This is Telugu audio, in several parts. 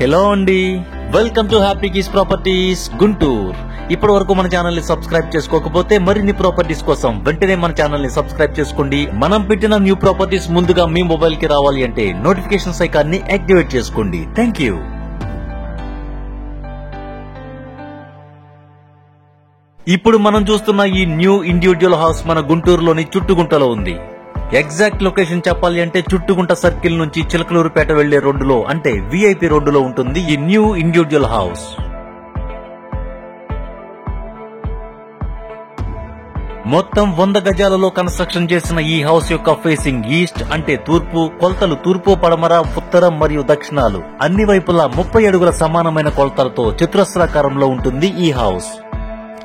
హలో అండి, welcome to happy keys properties Guntur. ఇప్పటి వరకు మన ఛానల్ ని సబ్స్క్రైబ్ చేసుకోకపోతే మరిన్ని ప్రాపర్టీస్ కోసం వెంటనే మన ఛానల్ ని సబ్స్క్రైబ్ చేసుకోండి. మనం పెట్టిన న్యూ ప్రాపర్టీస్ ముందుగా మీ మొబైల్ కి రావాలి అంటే నోటిఫికేషన్స్ ఐకాన్ ని యాక్టివేట్ చేసుకోండి. Thank you. ఇప్పుడు మనం చూస్తున్న ఈ న్యూ ఇండివిడ్యువల్ హౌస్ మన గుంటూరులోని చుట్టుగుంటలో ఉంది. ఎగ్జాక్ట్ లొకేషన్ చెప్పాలి అంటే చుట్టుగుంట సర్కిల్ నుంచి చిలకలూరుపేట వెళ్లే రోడ్డులో అంటే విఐపి రోడ్డులో ఉంటుంది ఈ న్యూ ఇండివిడ్యువల్ హౌస్. మొత్తం 100 గజాలలో కన్స్ట్రక్షన్ చేసిన ఈ హౌస్ యొక్క ఫేసింగ్ ఈస్ట్ అంటే తూర్పు, కొలతలు తూర్పు, పడమర, ఉత్తరం మరియు దక్షిణాలు అన్ని వైపులా 30 అడుగుల సమానమైన కొలతలతో చతురస్రాకారంలో ఉంటుంది ఈ హౌస్.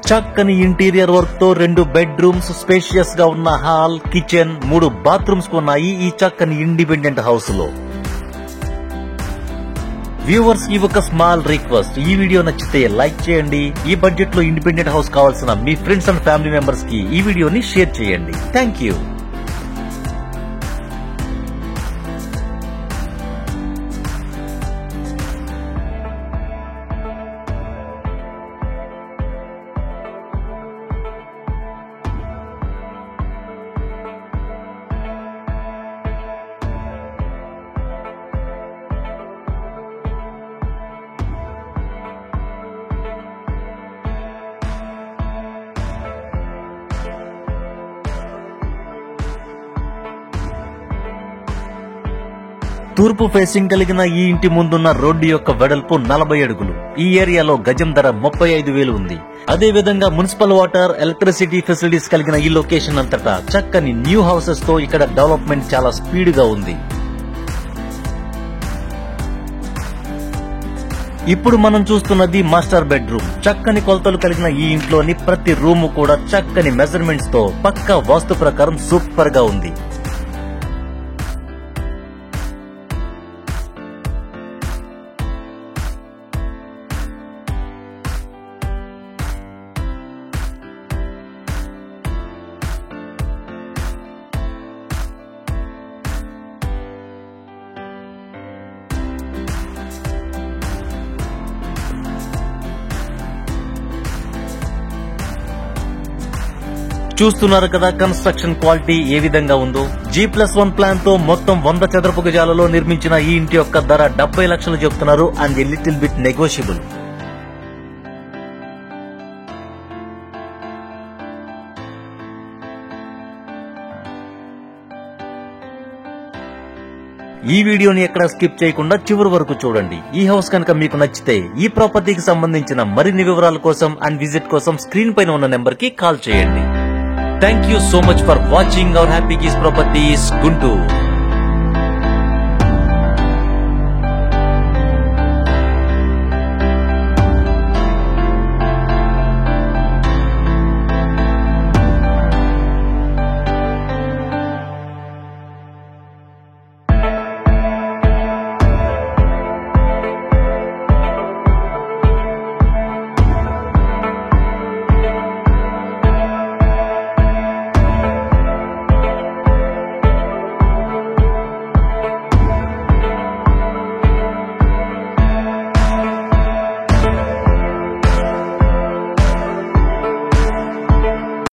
చక్కని ఇంటీరియర్ వర్క్ తో 2 బెడ్రూమ్స్, స్పేషియస్ గా ఉన్న హాల్, కిచెన్, 3 బాత్రూమ్స్ ఉన్నాయి ఈ చక్కని ఇండిపెండెంట్ హౌస్ లో. వ్యూవర్స్ కి ఒక స్మాల్ రిక్వెస్ట్, ఈ వీడియో నచ్చితే లైక్ చేయండి. ఈ బడ్జెట్ లో ఇండిపెండెంట్ హౌస్ కావాల్సిన మీ ఫ్రెండ్స్ అండ్ ఫ్యామిలీ మెంబర్స్ కి ఈ వీడియోని షేర్ చేయండి. Thank you. తూర్పు ఫేసింగ్ కలిగిన ఈ ఇంటి ముందున్న రోడ్డు యొక్క వెడల్పు 40 అడుగులు. ఈ ఏరియాలో గజం ధర 35,000 ఉంది. అదే విధంగా మున్సిపల్ వాటర్, ఎలక్ట్రిసిటీ ఫెసిలిటీస్ కలిగిన ఈ లొకేషన్ అంతటా చక్కని న్యూ హౌసెస్ తో ఇక్కడ డెవలప్మెంట్ చాలా స్పీడ్ గా ఉంది. ఇప్పుడు మనం చూస్తున్నది మాస్టర్ బెడ్రూమ్. చక్కని కొలతలు కలిగిన ఈ ఇంట్లోని ప్రతి రూమ్ కూడా చక్కని మెజర్మెంట్స్ తో పక్కా వాస్తు ప్రకారం సూపర్ గా ఉంది. చూస్తున్నారు కదా కన్స్ట్రక్షన్ క్వాలిటీ ఏ విధంగా ఉందో. G+1 ప్లాన్ తో మొత్తం 100 చదరపు గజాలలో నిర్మించిన ఈ ఇంటి యొక్క ధర 70 లక్షలు చెప్తున్నారు and a little bit negotiable. ఈ వీడియోని ఎక్కడ స్కిప్ చేయకుండా చివరి వరకు చూడండి. ఈ హౌస్ కనుక మీకు నచ్చితే ఈ ప్రాపర్టీకి సంబంధించిన మరిన్ని వివరాల కోసం అండ్ విజిట్ కోసం స్క్రీన్ పైన ఉన్న నెంబర్ కి కాల్ చేయండి. Thank you so much for watching our Happy Keys Properties Guntur.